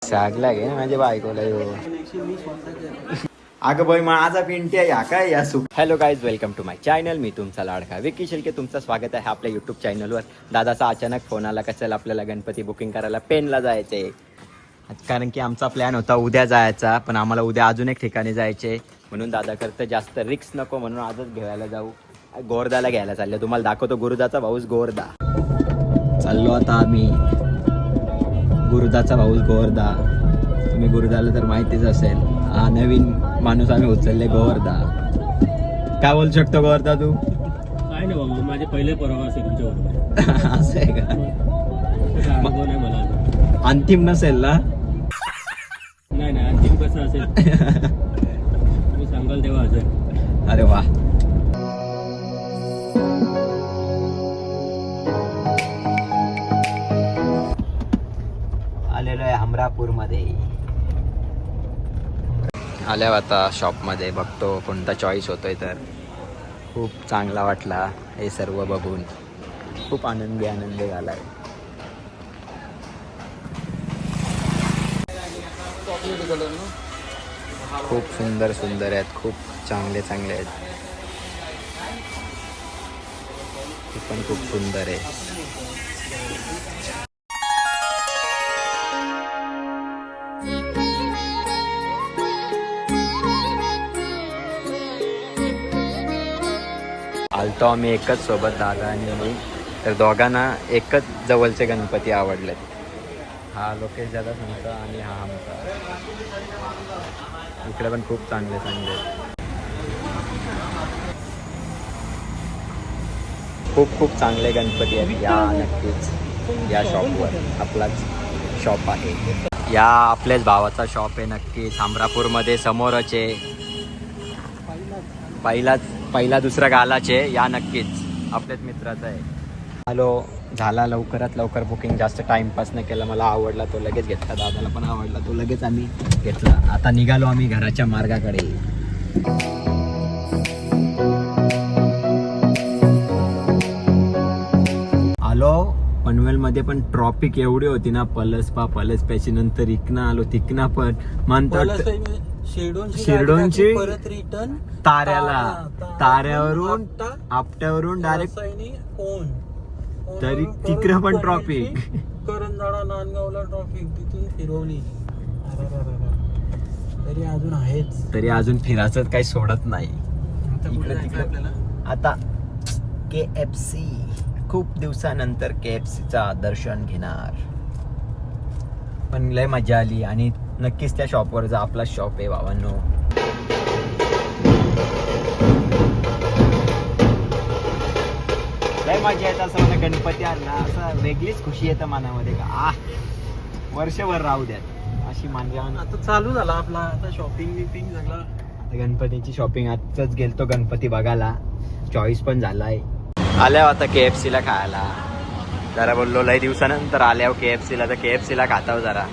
सागला गे माझ्या बायकोला येऊ. अगं बाई माझा पिंटी आहे या काय या सुख. Hello guys, welcome to my channel. मी तुमचा लाडका विकी शिल्के. तुमचं स्वागत आहे आपल्या यूट्यूब चॅनलवर. दादाचा अचानक फोन आला, कशाला आपल्याला गणपती बुकिंग करायला पेनला जायचंय. कारण की आमचा प्लॅन होता उद्या जायचा, पण आम्हाला उद्या अजून एक ठिकाणी जायचे. म्हणून दादा करतं जास्त रिक्स नको म्हणून आजच घ्यायला जाऊ. गोरदाला घ्यायला चाललं. तुम्हाला दाखवतो गुरुदाचा भाऊस गोरदा. चाललो आता आम्ही. गुरुदाचा भाऊस गोरदा. तुम्ही गुरुदाला तर माहितीच असेल. हा नवीन माणूस आम्ही उचलले गोवर्धा. काय बोलू शकतो गोवर्धा तू? काय नाही बाबा, माझे पहिले प्रवास आहे तुमच्या बरोबर. असं आहे का? नाही मला अंतिम नसेल ना? नाही अंतिम कसं असेल तुम्ही सांगाल तेव्हा असेल. अरे वा. आलेलो आहे हमरापूर मध्ये. आल्या आता शॉपमध्ये बघतो कोणता चॉईस होतोय. तर खूप चांगला वाटला हे सर्व बघून. खूप आनंदी झाला आहे. खूप सुंदर सुंदर आहेत. खूप चांगले चांगले आहेत. हे पण खूप सुंदर आहे. आलतो आम्ही एकच सोबत, दादा आणि मी. तर दोघांना एकच जवळचे गणपती आवडलेत. हा लोकेश दादा सांगता आणि हा आमचा. इकडे पण खूप चांगले चांगले आहेत. खूप खूप चांगले गणपती आहेत. या नक्कीच या शॉपवर. आपलाच शॉप आहे. या आपल्याच भावाचा शॉप आहे नक्कीच. हमरापूरमध्ये समोरच आहे. पहिला दुसरा गालाचे. या नक्कीच आपल्याच मित्राचा आहे. हॅलो झाला लवकरात लवकर बुकिंग. जास्त टाइमपास नाही केला. मला आवडला तो लगेच घेतला. दादाला पण आवडला तो लगेच आम्ही घेतला. आता निघालो आम्ही घराच्या मार्गाकडे. आलो पनवेलमध्ये पण ट्रॉफिक एवढी होती ना. पलस पैसे नंतर इकना आलो. तिकना पण म्हणतात शिरडोनची परत रिटर्न ताऱ्यावरून आपट्यावरून डायरेक्ट. तरी तिकडे पण ट्रॉफिक. करंजाळा नांदगावला ट्रॉफिक. तिथून फिरवली. तरी अजून आहेच. तरी अजून फिरायचं काही सोडत नाही. इकडे तिकडे. आता KFC. खूप दिवसानंतर KFCचा दर्शन घेणार. पण लय मजा आली. आणि नक्कीच त्या शॉपवर जा. आपला शॉप आहे बाबांनो. लय मजा येत असं मला गणपती आणला. असं वेगळीच खुशी येतं मनामध्ये का वर्षभर राहू द्यात अशी माझ्या. आता चालू झाला आपला आता शॉपिंग बिपिंग सगळं. आता गणपतीची शॉपिंग. आजच गेलतो गणपती बघायला. चॉईस पण झालाय. आल्या आता KFCला खायला. जरा बोललो लय दिवसानंतर आल्यावर KFCला. तर KFCला खाताव जरा.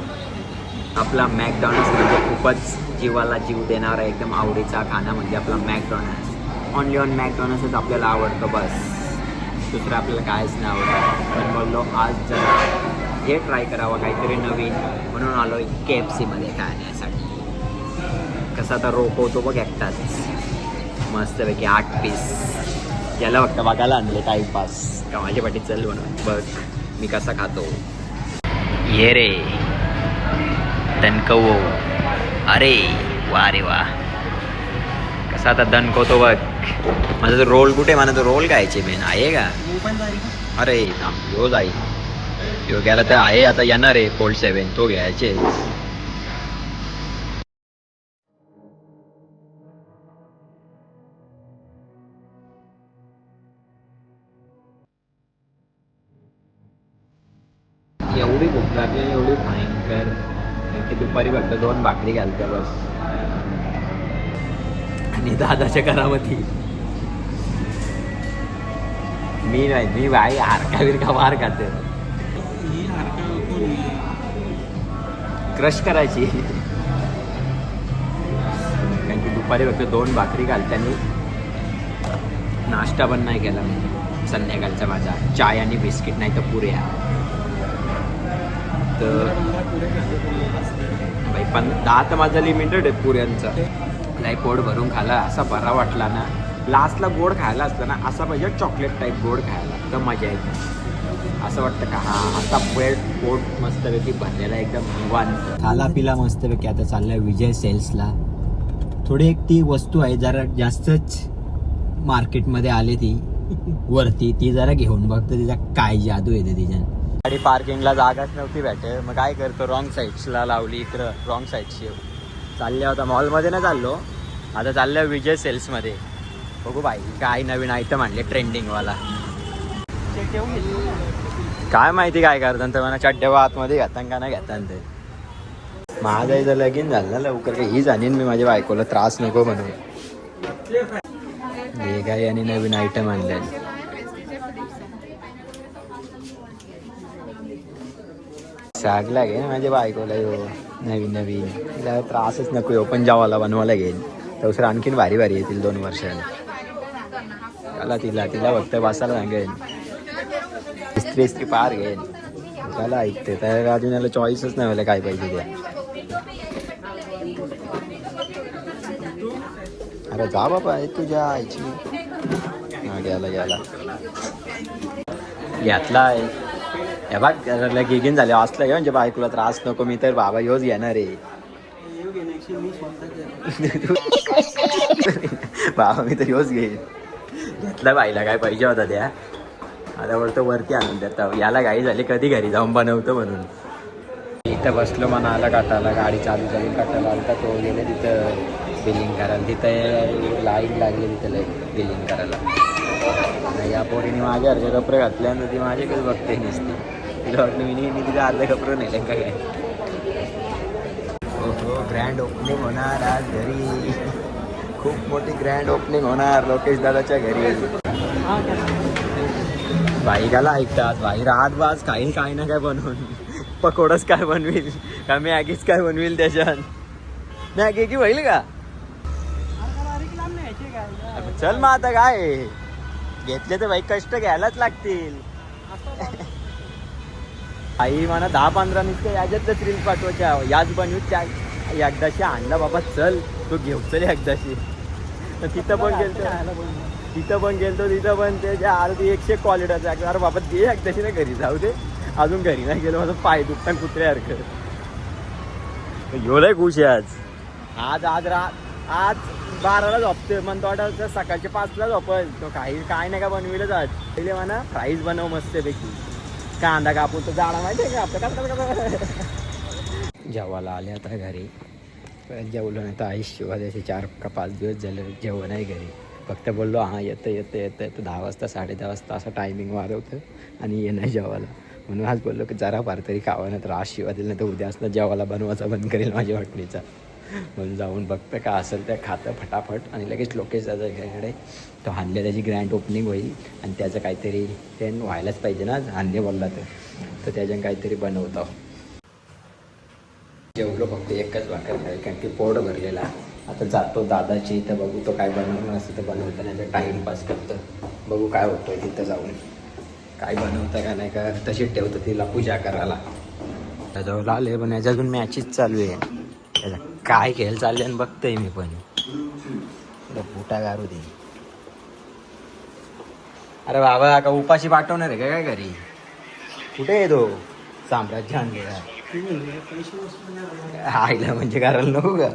आपला मॅकडॉनल्ड्स म्हणजे खूपच जीवाला जीव देणारा एकदम आवडीचा खाना म्हणजे आपला मॅकडॉनल्ड्स. ऑनली ऑन मॅकडॉनल्ड्सच आपल्याला आवडतं बस. दुसरं आपल्याला कायच नाही आवडतं. पण बोललो आज जरा हे ट्राय करावं काहीतरी नवीन म्हणून आलो KFCमध्ये खाण्यासाठी. कसा तर रोखवतो बघ एकटाच मस्तपैकी 8 पीस. याला फक्त बघायला आणले टाईमपास का माझ्या पाठी चल म्हणून. बघ मी कसा खातो. ये रे दणकवो. अरे वा रे वा. कसा आता दणकवतो बघ. माझा तो रोल कुठे? मला तो रोल खायचे मेन आहे का? अरे यो जाई यो गेला तर आहे. आता येणार आहे Fold 7 तो घ्यायचे. एवढी भूक लागली एवढी भयंकर की दुपारी फक्त 2 भाकरी घालते बस. आणि दादाच्या घरामध्ये मी नाही. मी बाई हारका बिरका मार खाते. क्रश करायची. कारण की दुपारी फक्त 2 भाकरी घालते आणि नाश्ता पण नाही केला मी. संध्याकाळचा माझा चाय आणि बिस्किट नाही तर पुऱ्या. तर पण 10 तर माझा लिमिटेड आहे पुऱ्यांचा. लय पोट भरून खाला असा बरा वाटला ना. लास्टला गोड खायला असलं ना असा पाहिजे चॉकलेट टाईप गोड खायला तर मजा येते. असं वाटतं का हा आता पोट मस्तपैकी भरलेला एकदम निवांत. खाला पिला मस्तपैकी. आता चाललाय विजय सेल्सला. थोडी एक ती वस्तू आहे जरा जास्तच मार्केटमध्ये आले ती वरती, ती जरा घेऊन बघतो तिचा काय जादू येते तिच्या. गाडी पार्किंगला जागाच नव्हती भेटे, मग काय करतो रॉंग साईड्सला लावली इकडं रॉंग साईडशी. चालल्या होता मॉलमध्ये ना चाललो, आता चालल्या विजय सेल्समध्ये. बघू बाई काय नवीन आयटम आणले ट्रेंडिंगवाला. काय माहिती काय करतात तर मला चड्ड्या आतमध्ये घेतात का नाही घेतात ते. माझा इथं लगीन झालं ना लवकर काही ही जाणीन मी माझ्या बायकोला त्रास नको म्हणून. हे काय आणि नवीन आयटम आणले. सागला घे माझ्या बायकोला यो नवीन तिला त्रासच नको यो पण जावाला बनवायला घेईन. दुसरं आणखीन भारी भारी येतील 2 वर्षांनी. त्याला तिला फक्त बसायला सांगेन. इस्त्री पार घेईन त्याला ऐकते. त्या अजून याला चॉईसच नाही मला काय पाहिजे त्या. अरे जा बाबा तुझ्या आईची. गेला घेतला आहे. हे बघ गिगीन झाले असलं म्हणजे बायकोला त्रास नको. मी तर बाबा योच घेणार आहे. बाबा मी तर योच घेईन. घेतला बाईला काय पाहिजे होता त्या. आता बोलतो वरती आणून देता. याला गाडी झाली कधी घरी जाऊन बनवतो म्हणून. इथं बसलो म्हणा आला काटाला. गाडी चालू काटाला आलता तो गेले तिथं बिलिंग करायला. तिथं लाईन लागली तिथं बिलिंग करायला. या पोरीने माझ्यासारखे कपडे घातल्यानंतर ती माझ्याकडे बघते नसते. तिला वाटलं मी तिथे अर्धे कपडे नेले का काय. हो ग्रँड ओपनिंग होणार आज घरी. खूप मोठी ग्रँड ओपनिंग होणार लोकेश दादाच्या घरी. बाईकाला ऐकतात. बाई रातबाज खाईल काय ना काय बनवून. पकोडच काय बनवील का मॅगीच काय बनवील त्याच्यात. मॅगी की होईल का. चल मग आता काय घेतले तर बाई कष्ट घ्यायलाच लागतील. आई म्हणा 10-15 नुसतं याच्यातच रील पाठवायच्या. याच बनवीत त्या एकदाशी आणला बाबा चल तू घेऊ चल एकदाशी. तिथं पण गेलतो तिथं पण त्याच्या अर्धी 100 क्वालिटीचा. अरे बाबा दे एकदाशी ना घरी जाऊ दे. अजून घरी नाही गेलो माझं पाय दुखता कुत्र्यासारखं. एवढं खुश आहे आज 12ला झोपते म्हणतो वाटतं सकाळच्या 5ला झोपल तो. काय नाही का बनविलं जात. पहिले म्हणा फ्राईज बनव मस्तपैकी. कांदा कापून तो जाडा माहिती आहे का आपलं. जेवायला आले आता घरी. जेवलो नाही तर आई शिवा द्यायचे. 4 का 5 दिवस झाले जेवण नाही घरी. फक्त बोललो हां येतं तर 10 वाजता 10:30 वाजता असं टायमिंग वाढवतं आणि ये नाही जेवायला. म्हणून आज बोललो की जरा फार तरी खावा नाही तर आज शिवा दिलं नाही तर उद्या असलं जेवायला बनवायचा बंद करेल माझ्या वाटणीचा. म्हणून जाऊन बघतं का असेल त्या खातं फटाफट. आणि लगेच लोकेश दादाकडे तो हानले त्याची ग्रँड ओपनिंग होईल आणि त्याचं काहीतरी ते व्हायलाच पाहिजे ना. हानले बोलला तर त्याच्यानं काहीतरी बनवतो. जेवलो फक्त एकच भाकर खाईल कारण की पोट भरलेला. आता जातो दादाची इथं बघू तो काय बनवणं असं तर बनवतं नाही टाईमपास करतं. बघू काय होतं तिथं जाऊन काय बनवतं का नाही का. तशीच ठेवतं तिला पूजा करायला. त्याच्यावर आले पण याच्या अजून मॅचेस चालू आहे. त्याचा काय खेळ चालले आणि बघतोय मी पण. फुटा गारू दे. अरे बाबा का उपाशी पाठवणार आहे का काय घरी. कुठे येतो साम्राज्य आणलेला. आईला म्हणजे करायला नको का.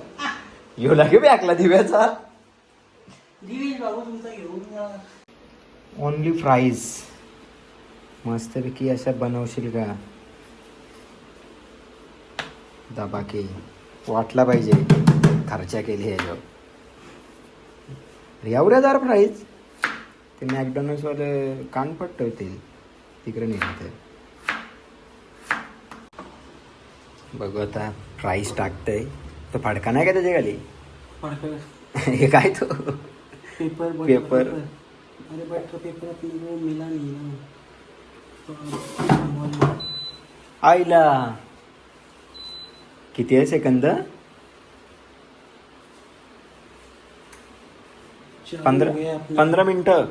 येऊ लागे बॅकला दिव्याचा. ओनली फ्राईज मस्तपैकी असं बनवशील का. दबाके वाटला पाहिजे खर्चा केली ह्याच्यावर. एवढ्यादार प्राईज ते मॅकडॉनल्ड्सवाले कानपट ठेवतील तिकडे नाही. बघू आता प्राईस टाकतंय तो फडका नाही का त्याच्या खाली. हे काय तो पेपर अरे बटर पेपर मिला नहीं. आईला किती आहे सेकंद. 15 मिनिटं.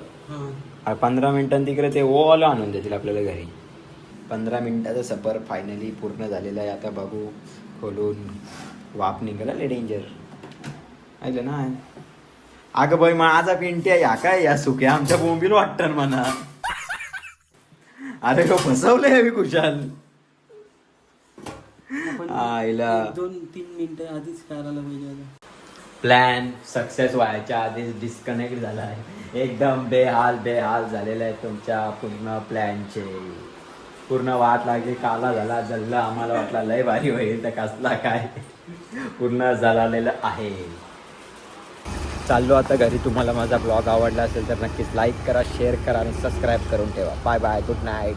15 मिनिटांनी तिकडे ते ओला आणून देतील आपल्याला घरी. 15 मिनिटाचा सफर फायनली पूर्ण झालेला आहे. आता बघू खोलून वाप निघाला डेंजर ऐकलं ना. अगं बाई माझा पिंट्या या काय या सुक्या आमच्या बोंबील वाटतं म्हणा. अरे हो फसवलंय मी कुशाल. आईला 2-3 मिनिटं आधीच करायला पाहिजे आता. प्लॅन सक्सेस व्हायच्या आधीच डिस्कनेक्ट झाला आहे. एकदम बेहाल झालेला आहे तुमच्या पूर्ण प्लॅनचे. पूर्ण वाट लागली काला झाला जल्ला. आम्हाला वाटला लय भारी होईल तर कसला काय पूर्ण जळालेलं आहे. चाललो आता घरी. तुम्हाला माझा ब्लॉग आवडला असेल तर नक्कीच लाईक करा, शेअर करा आणि सबस्क्राईब करून ठेवा. Bye bye, good night.